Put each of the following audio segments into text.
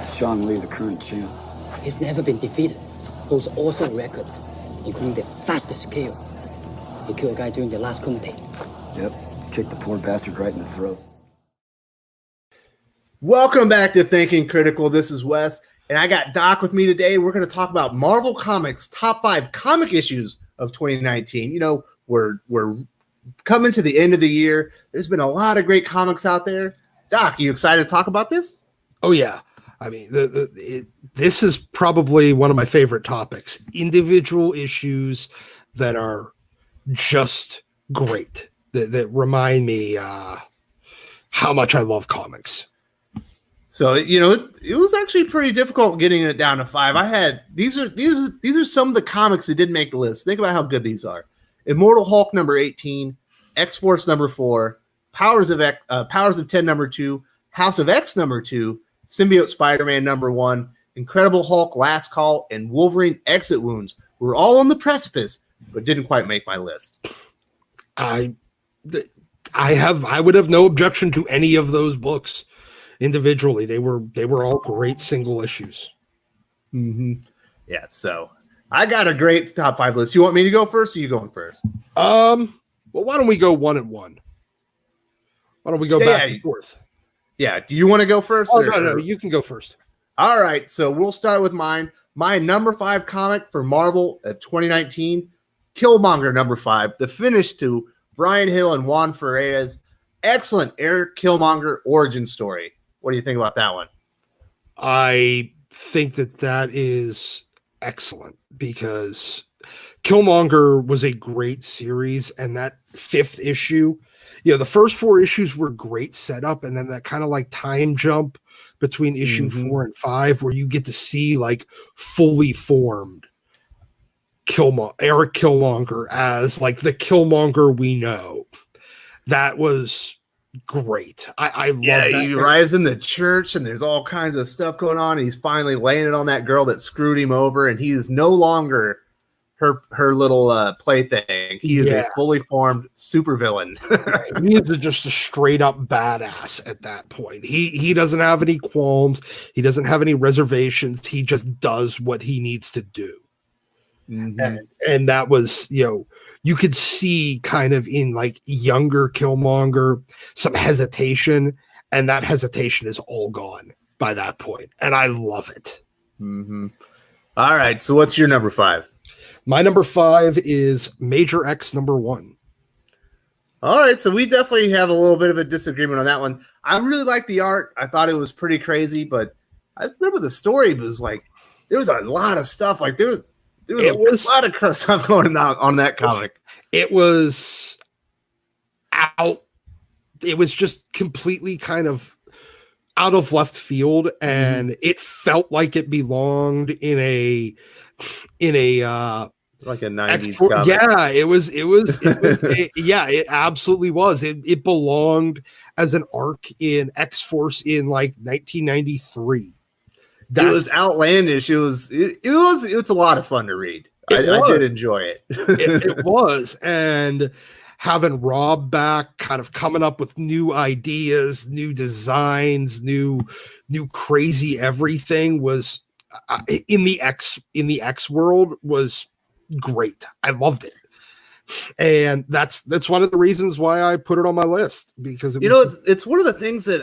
It's John Lee, the current champ. He's never been defeated. Holds awesome records, including the fastest KO. He killed a guy during the last Kumite. Yep, kicked the poor bastard right in the throat. Welcome back to Thinking Critical. This is Wes, and I got Doc with me today. We're going to talk about Marvel Comics' top 5 comic issues of 2019. You know, we're coming to the end of the year. There's been a lot of great comics out there. Doc, are you excited to talk about this? Oh, yeah. I mean, this is probably one of my favorite topics. Individual issues that are just great, that remind me how much I love comics. So, you know, it was actually pretty difficult getting it down to 5. I had these are some of the comics that didn't make the list. Think about how good these are. Immortal Hulk number 18, X-Force number 4, Powers of 10 number 2, House of X number 2, Symbiote Spider-Man number 1, Incredible Hulk Last Call, and Wolverine Exit Wounds were all on the precipice, but didn't quite make my list. I would have no objection to any of those books. Individually, they were all great single issues. Mm-hmm. Yeah, so I got a great top 5 list. You want me to go first, or are you going first? Well, why don't we go 1 and 1? Why don't we go back and forth? Yeah, do you want to go first? Oh, no, you can go first. All right, so we'll start with mine. My number 5 comic for Marvel of 2019, Killmonger number 5, the finish to Bryan Hill and Juan Ferreyra's excellent Eric Killmonger origin story. What do you think about that one? I think that is excellent because Killmonger was a great series, and that 5th issue, you know, the first 4 issues were great setup, and then that kind of like time jump between issue 4 and 5 where you get to see like fully formed Eric Killmonger as like the Killmonger we know. That was great. I love that. He arrives in the church and there's all kinds of stuff going on. And he's finally laying it on that girl that screwed him over, and he is no longer her little plaything. He is a fully formed supervillain. He is just a straight up badass at that point. He doesn't have any qualms. He doesn't have any reservations. He just does what he needs to do. Mm-hmm. And that was, you know, you could see kind of in like younger Killmonger some hesitation, and that hesitation is all gone by that point, and I love it. Mm-hmm. All right, so what's your number 5? My number 5 is Major X number 1. All right, so we definitely have a little bit of a disagreement on that one. I really like the art. I thought it was pretty crazy, but I remember the story was like there was a lot of stuff. Like there was a lot of stuff going on that comic. It was out. It was just completely kind of out of left field, and it felt like it belonged in a like a 90s comic. Yeah, it was it absolutely was. It belonged as an arc in X-Force in like 1993. It was outlandish. It was a lot of fun to read. I did enjoy it. It was. And having Rob back, kind of coming up with new ideas, new designs, new crazy everything was in the X world was great. I loved it. And that's one of the reasons why I put it on my list, because it's one of the things that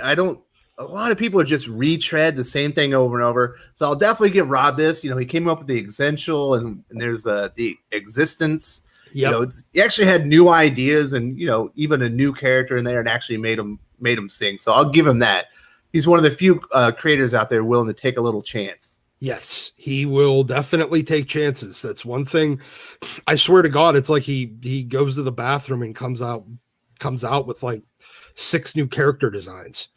a lot of people just retread the same thing over and over. So I'll definitely give Rob this. You know, he came up with the essential, and there's the existence. Yep. You know, he actually had new ideas, and you know, even a new character in there, and actually made him sing. So I'll give him that. He's one of the few creators out there willing to take a little chance. Yes, he will definitely take chances. That's one thing. I swear to God, it's like he goes to the bathroom and comes out with like 6 new character designs.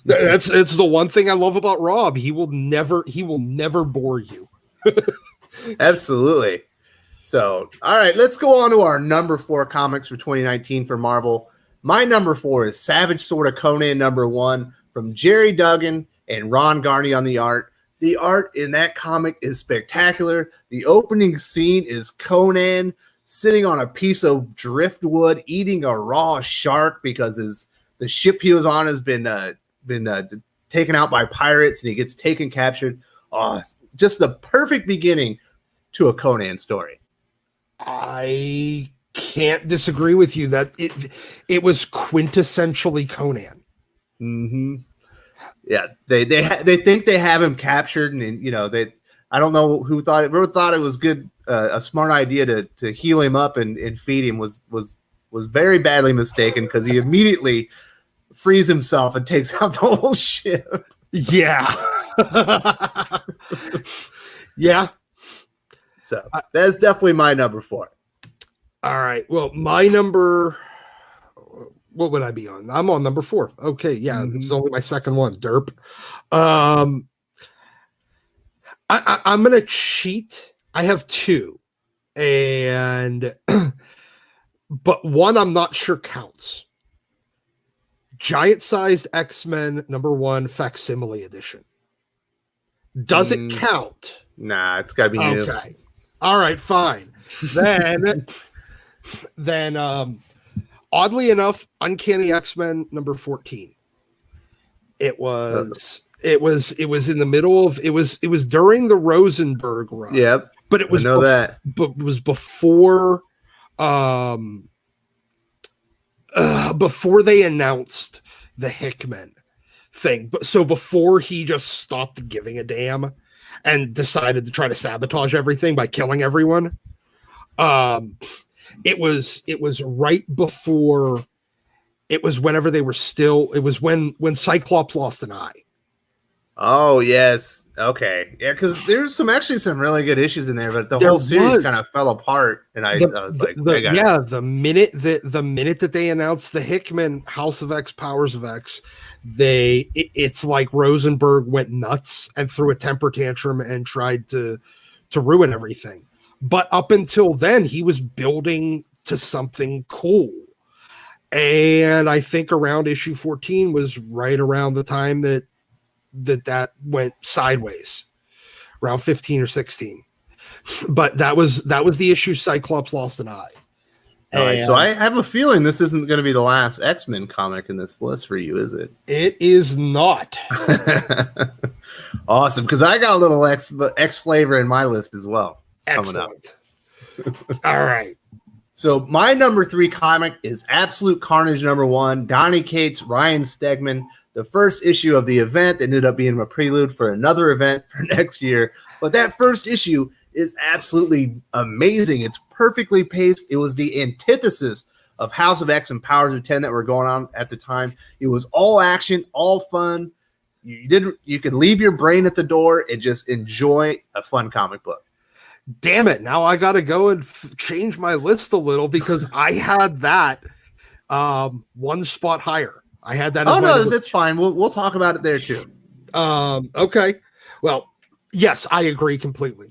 It's the one thing I love about Rob. He will never bore you. Absolutely. So, all right, let's go on to our number 4 comics for 2019 for Marvel. My number 4 is Savage Sword of Conan number 1 from Jerry Duggan and Ron Garney on the art. The art in that comic is spectacular. The opening scene is Conan sitting on a piece of driftwood eating a raw shark because the ship he was on has been taken out by pirates and he gets captured. Oh, just the perfect beginning to a Conan story. I can't disagree with you that it was quintessentially Conan. Mm-hmm. Yeah, they think they have him captured, and you know I don't know who thought it was good, a smart idea to heal him up and feed him was very badly mistaken, because he immediately frees himself and takes out the whole ship. Yeah. Yeah. So that's definitely my number 4. All right. Well, my number, what would I be on? I'm on number 4. Okay. Yeah. This is only my second one. Derp. I'm going to cheat. I have 2, and, but one I'm not sure counts. Giant sized X-Men #1 facsimile edition. Does it count? Nah, it's got to be new. Okay. All right, fine. Then oddly enough, Uncanny X-Men #14. It was in the middle of it was during the Rosenberg run. Yep. But it was that. But it was before before they announced the Hickman thing. But so before he just stopped giving a damn and decided to try to sabotage everything by killing everyone. It was right before, it was whenever they were still, it was when Cyclops lost an eye. Oh yes. Okay. Yeah, because there's some really good issues in there, but the whole series kind of fell apart, and I was like, the minute that they announced the Hickman House of X, Powers of X, it's like Rosenberg went nuts and threw a temper tantrum and tried to ruin everything. But up until then, he was building to something cool. And I think around issue 14 was right around the time that went sideways, around 15 or 16. But that was the issue Cyclops lost an eye. All right, so I have a feeling this isn't going to be the last X-Men comic in this list for you, is it? It is not. Awesome, because I got a little X flavor in my list as well. Excellent. All right. So my number 3 comic is Absolute Carnage #1, Donny Cates, Ryan Stegman, the first issue of the event that ended up being a prelude for another event for next year. But that first issue is absolutely amazing. It's perfectly paced. It was the antithesis of House of X and Powers of 10 that were going on at the time. It was all action, all fun. You could leave your brain at the door and just enjoy a fun comic book. Damn it. Now I got to go and change my list a little, because I had that one spot higher. I had that. Oh, no, it's fine. We'll talk about it there too. Okay. Well, yes, I agree completely.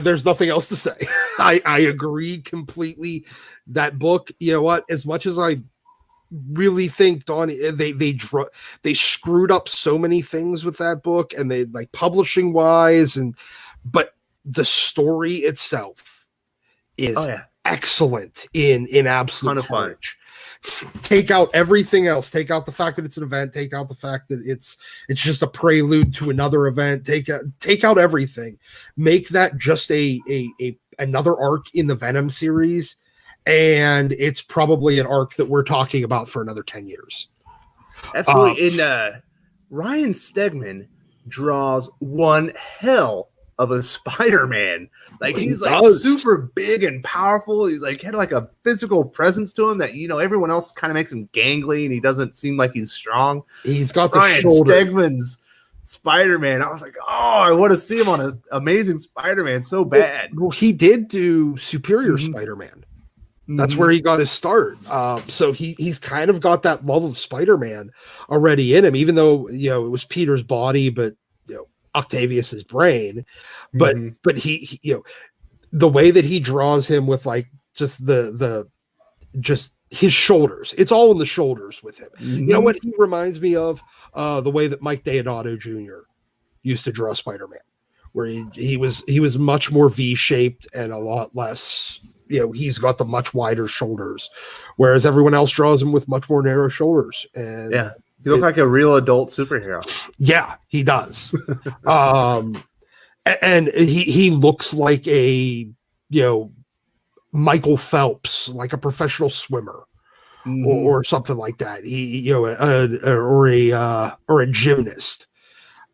There's nothing else to say. I agree completely. That book, you know what? As much as I really think Donny, they screwed up so many things with that book, and they like publishing wise, but the story itself is excellent in Absolute Carnage. Take out everything else. Take out the fact that it's an event. Take out the fact that it's just a prelude to another event. Take out everything. Make that just another arc in the Venom series, and it's probably an arc that we're talking about for another 10 years. Absolutely. Ryan Stegman draws one hell of a Spider-Man. Like, he's like super big and powerful. He's like had like a physical presence to him that, you know, everyone else kind of makes him gangly, and he doesn't seem like he's strong. He's got Ryan the shoulder. Stegman's Spider-Man. I was like, oh, I want to see him on an Amazing Spider-Man so bad. Well, he did do Superior Spider-Man. That's where he got his start. So he's kind of got that love of Spider-Man already in him, even though, you know, it was Peter's body, but, you know, Octavius's brain. But he you know, the way that he draws him with like just just his shoulders, it's all in the shoulders with him. You know what he reminds me of? The way that Mike Deodato Jr. used to draw Spider-Man, where he was much more V-shaped and a lot less, you know, he's got the much wider shoulders, whereas everyone else draws him with much more narrow shoulders. And He looks like a real adult superhero. Yeah, he does. And he looks like a, Michael Phelps, like a professional swimmer, or something like that. He, or a gymnast.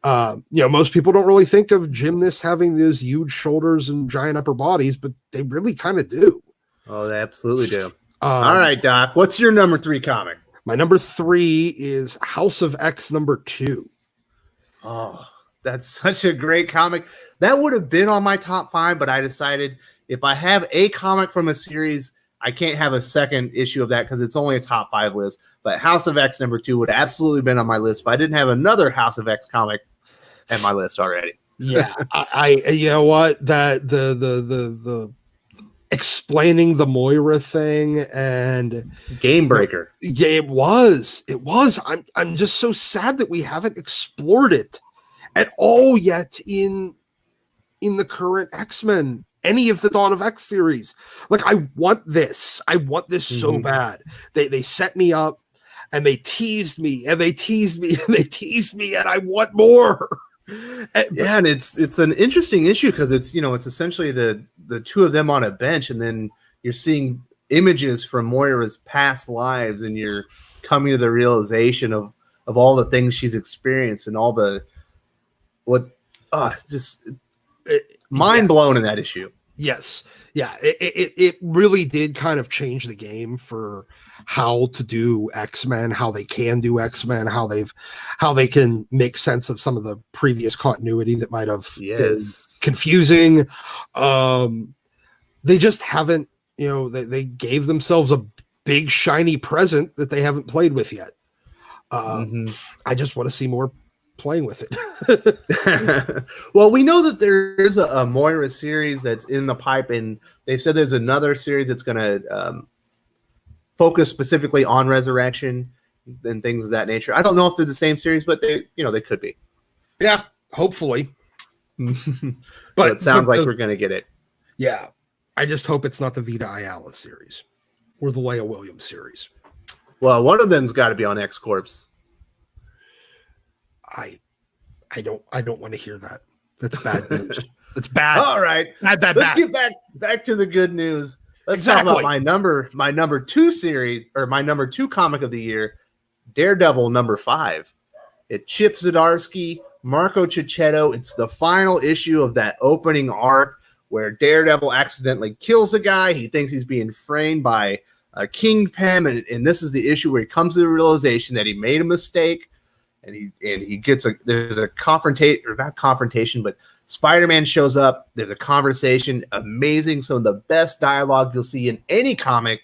Most people don't really think of gymnasts having those huge shoulders and giant upper bodies, but they really kind of do. Oh, they absolutely do. All right, Doc, what's your number 3 comic? My number 3 is House of X number 2. Oh, that's such a great comic. That would have been on my top 5, but I decided if I have a comic from a series, I can't have a second issue of that because it's only a top 5 list. But House of X number 2 would have absolutely been on my list if I didn't have another House of X comic at my list already. Yeah, I you know what, that the explaining the Moira thing and Game Breaker. Yeah, it was. I'm just so sad that we haven't explored it at all yet in the current X-Men, any of the Dawn of X series. Like, I want this so bad. They set me up and they teased me and they teased me and they teased me, and I want more. And it's an interesting issue because it's essentially the two of them on a bench, and then you're seeing images from Moira's past lives, and you're coming to the realization of all the things she's experienced and all the mind blown in that issue. Yes. Yeah. It really did kind of change the game for how to do X-Men, how they can do X-Men, how they can make sense of some of the previous continuity that might have been confusing. They just haven't, they gave themselves a big shiny present that they haven't played with yet. I just want to see more playing with it. Well, we know that there is a Moira series that's in the pipe, and they said there's another series that's going to focus specifically on resurrection and things of that nature. I don't know if they're the same series, but they could be. Yeah, hopefully. But it sounds like we're going to get it. Yeah, I just hope it's not the Vita Ayala series or the Leia Williams series. Well, one of them's got to be on X-Corps. I don't want to hear that. That's bad news. That's bad. All right. Let's get back to the good news. Let's talk about my number 2 series, or my number 2 comic of the year, Daredevil number 5. It Chip Zdarsky, Marco Cicchetto. It's the final issue of that opening arc where Daredevil accidentally kills a guy. He thinks he's being framed by a Kingpin, and this is the issue where he comes to the realization that he made a mistake. And he gets there's a confrontation, or not confrontation, but Spider-Man shows up. There's a conversation. Amazing. Some of the best dialogue you'll see in any comic.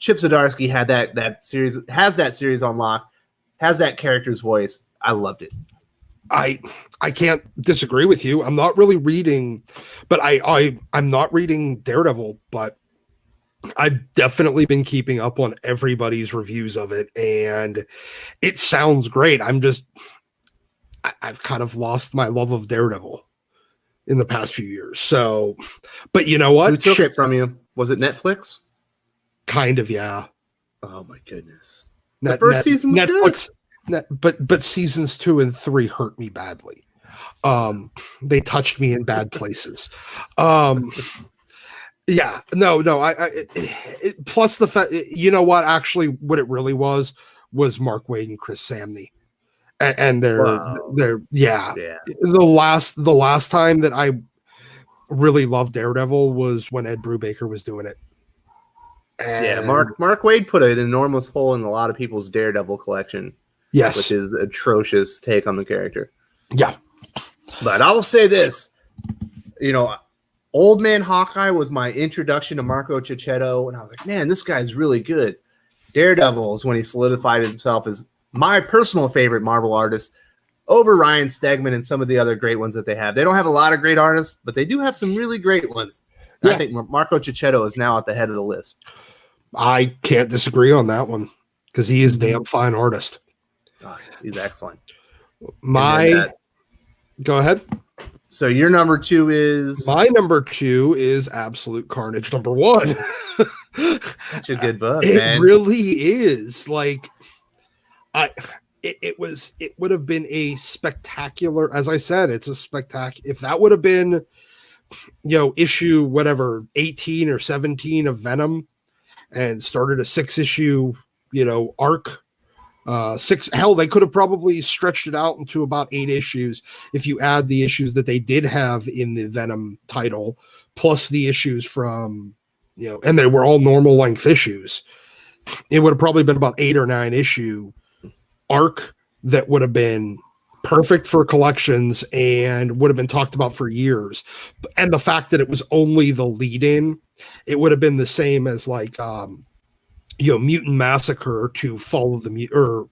Chip Zdarsky had that series, has that series on lock, has that character's voice. I loved it. I can't disagree with you. I'm not really reading, but I'm not reading Daredevil, but I've definitely been keeping up on everybody's reviews of it, and it sounds great. I've kind of lost my love of Daredevil in the past few years. So, but you know what? Who took it from you? Was it Netflix? Kind of, yeah. Oh my goodness. The first season was Netflix, good. But seasons 2 and 3 hurt me badly. They touched me in bad places. Yeah, no. Plus the fact, you know what? Actually, what it really was Mark Waid and Chris Samney, and they're the last time that I really loved Daredevil was when Ed Brubaker was doing it. And Mark Waid put an enormous hole in a lot of people's Daredevil collection. Yes, which is atrocious take on the character. Yeah, but I will say this, Old Man Hawkeye was my introduction to Marco Cicchetto, and I was like, man, this guy's really good. Daredevil is when he solidified himself as my personal favorite Marvel artist over Ryan Stegman and some of the other great ones that they have. They don't have a lot of great artists, but they do have some really great ones. Yeah. I think Marco Cicchetto is now at the head of the list. I can't disagree on that one because he is a damn fine artist. Oh, he's excellent. Go ahead. So your number 2 is? My number 2 is Absolute Carnage number 1. Such a good book, it man. Really is. Like, it would have been a spectacular, as I said, it's a spectacular. If that would have been, issue whatever 18 or 17 of Venom, and started a 6-issue, arc. They could have probably stretched it out into about 8 issues if you add the issues that they did have in the Venom title, plus the issues from, and they were all normal length issues. It would have probably been about 8 or 9 issue arc that would have been perfect for collections and would have been talked about for years. And the fact that it was only the lead in, it would have been the same as like, Mutant Massacre to follow the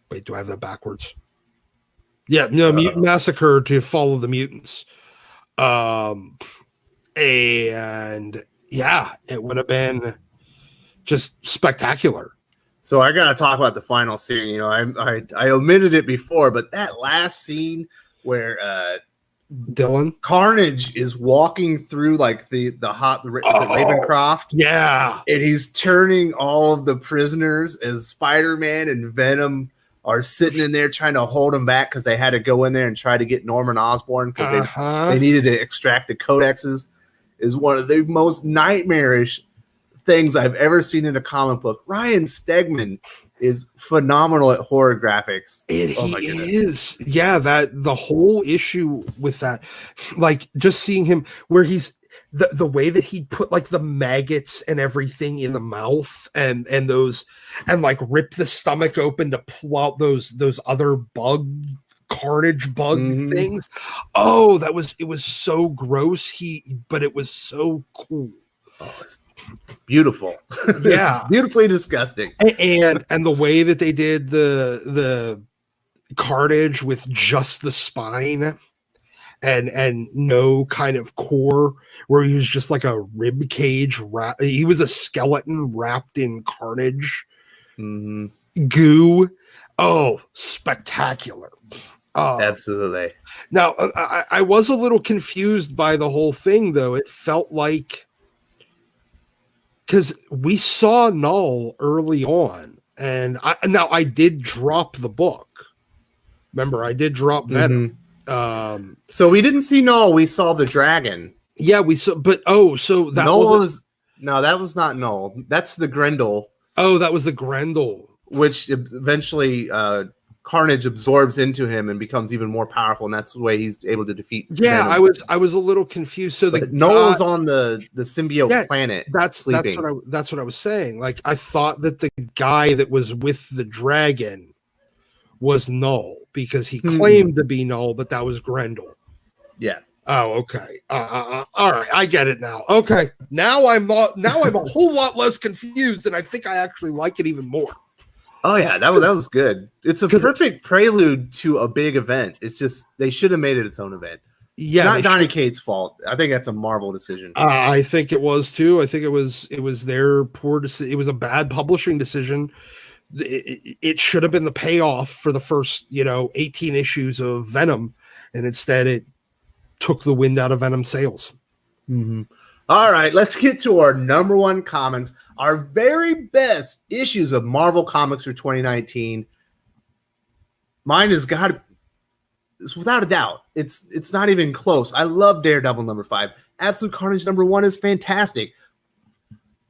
wait, do I have that backwards? Yeah, no, Mutant Massacre to follow the mutants. And yeah, it would have been just spectacular. So I gotta talk about the final scene. I omitted it before, but that last scene where Dylan Carnage is walking through like the Ravencroft, yeah, and he's turning all of the prisoners as Spider-Man and Venom are sitting in there trying to hold him back because they had to go in there and try to get Norman Osborn because they needed to extract the codexes, is one of the most nightmarish things I've ever seen in a comic book. Ryan Stegman is phenomenal at horror graphics. He is. Yeah, that the whole issue with that, like just seeing him where he's the way that he put like the maggots and everything in the mouth and those and like rip the stomach open to pull out those other Carnage bug things. Oh, it was so gross. But it was so cool. Oh, it's beautiful. Yeah. Beautifully disgusting. And the way that they did the Carnage with just the spine and no kind of core, where he was just like a rib cage he was a skeleton wrapped in Carnage goo. Oh, spectacular. Absolutely. Now I was a little confused by the whole thing though. It felt like, because we saw Null early on, and I did drop the book. Remember, I did drop Venom. So we didn't see Null. We saw the dragon. Yeah, we saw. But so that that was not Null. That's the Grendel. Oh, that was the Grendel, which eventually Carnage absorbs into him and becomes even more powerful, and that's the way he's able to defeat. Yeah, Venom. I was a little confused. So Null is on the symbiote planet. That's what I was saying. Like I thought that the guy that was with the dragon was Null because he claimed to be Null, but that was Grendel. Yeah. Oh, okay. All right, I get it now. Okay, now I'm a whole lot less confused, and I think I actually like it even more. Oh yeah, that was good. It's a perfect prelude to a big event. It's just they should have made it its own event. Yeah, not Donny Cates' fault. I think that's a Marvel decision. I think it was too. I think it was their poor decision. It was a bad publishing decision. It should have been the payoff for the first 18 issues of Venom, and instead it took the wind out of Venom sails. All right, let's get to our number one comics, our very best issues of Marvel Comics for 2019. Mine has got, it's without a doubt, it's not even close. I love Daredevil number 5. Absolute Carnage number 1 is fantastic.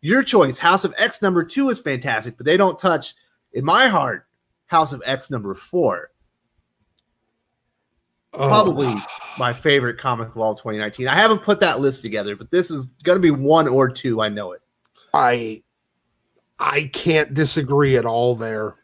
Your choice, House of X number 2 is fantastic, but they don't touch, in my heart, House of X number 4. Probably my favorite comic of all 2019. I haven't put that list together, but this is going to be 1 or 2. I know it. I can't disagree at all there.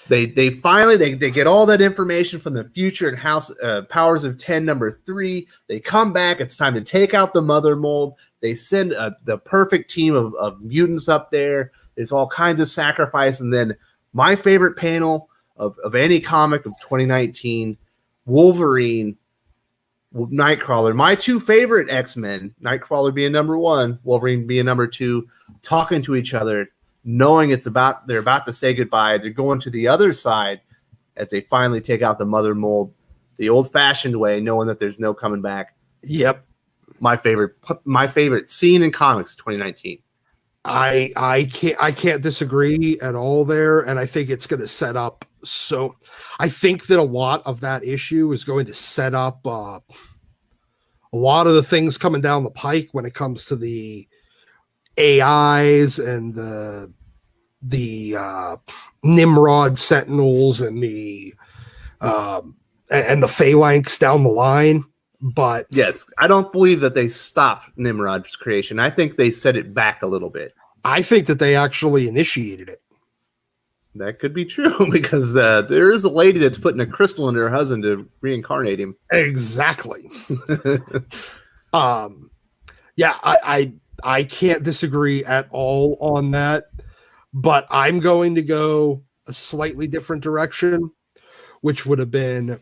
They finally they get all that information from the future and House Powers of 10 number 3. They come back. It's time to take out the mother mold. They send the perfect team of mutants up there. There's all kinds of sacrifice. And then my favorite panel of any comic of 2019, Wolverine, Nightcrawler, my 2 favorite X-Men, Nightcrawler being number 1, Wolverine being number 2, talking to each other, knowing they're about to say goodbye. They're going to the other side as they finally take out the mother mold the old-fashioned way, knowing that there's no coming back. Yep. My favorite scene in comics 2019. I can't disagree at all there, and I think it's going to set up. So I think that a lot of that issue is going to set up a lot of the things coming down the pike when it comes to the AIs and the Nimrod Sentinels and the Phalanx down the line. But yes, I don't believe that they stopped Nimrod's creation. I think they set it back a little bit. I think that they actually initiated it. That could be true because there is a lady that's putting a crystal into her husband to reincarnate him. Exactly. Yeah, I can't disagree at all on that, but I'm going to go a slightly different direction, which would have been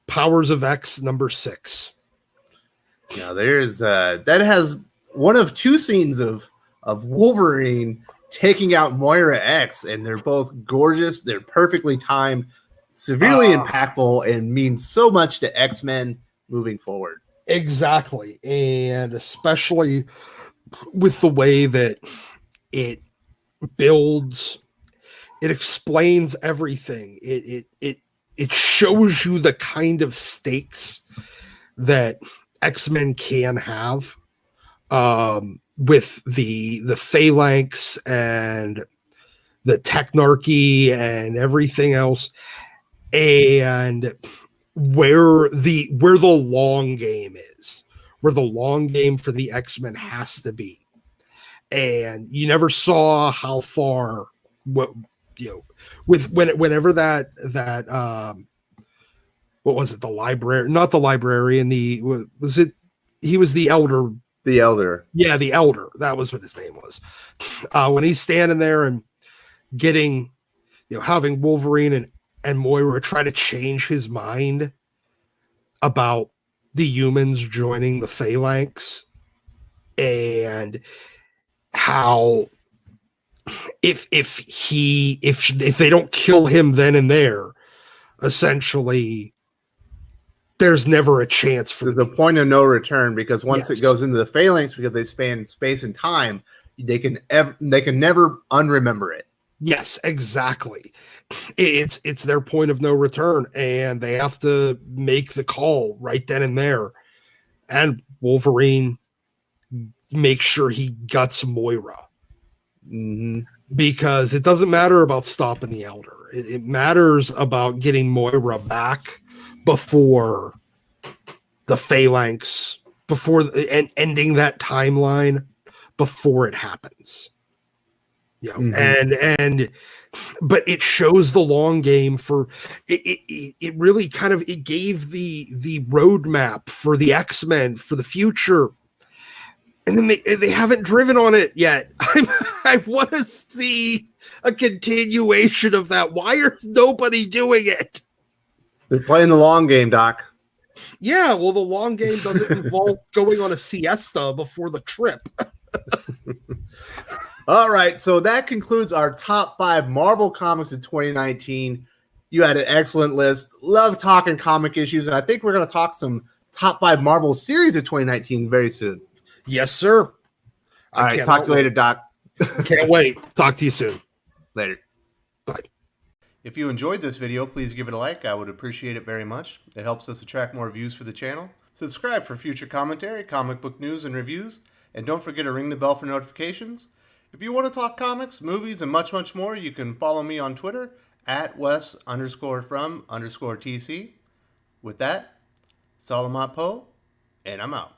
Powers of X #6. Now there's that has one of two scenes of Wolverine taking out Moira X, and they're both gorgeous. They're perfectly timed, severely impactful, and mean so much to X-Men moving forward. Exactly, and especially with the way that it builds, it explains everything. It shows you the kind of stakes that X-Men can have with the Phalanx and the Technarchy and everything else, and where the long game is, where the long game for the X-Men has to be. And you never saw how far whenever that what was it, the library, not the librarian, he was the elder. The elder. Yeah, the elder. That was what his name was. When he's standing there and getting, having Wolverine and Moira try to change his mind about the humans joining the Phalanx, and how if they don't kill him then and there, essentially there's never a chance for the point of no return, because once it goes into the Phalanx, because they span space and time, they can never unremember it. Yes, exactly. It's their point of no return, and they have to make the call right then and there. And Wolverine makes sure he guts Moira. Mm-hmm. Because it doesn't matter about stopping the Elder. It matters about getting Moira back before the Phalanx, and ending that timeline before it happens. Mm-hmm. But it shows the long game for it really kind of, it gave the roadmap for the X-Men for the future. And then they haven't driven on it yet. I want to see a continuation of that. Why is nobody doing it? They're playing the long game, Doc. Yeah, well, the long game doesn't involve going on a siesta before the trip. All right, so that concludes our top 5 Marvel comics in 2019. You had an excellent list. Love talking comic issues, and I think we're going to talk some top 5 Marvel series of 2019 very soon. Yes, sir. All right, talk to you later, Doc. Can't wait. Talk to you soon. Later. Bye. If you enjoyed this video, please give it a like. I would appreciate it very much. It helps us attract more views for the channel. Subscribe for future commentary, comic book news, and reviews. And don't forget to ring the bell for notifications. If you want to talk comics, movies, and much, much more, you can follow me on Twitter at Wes_from_TC. With that, Salamat Po, and I'm out.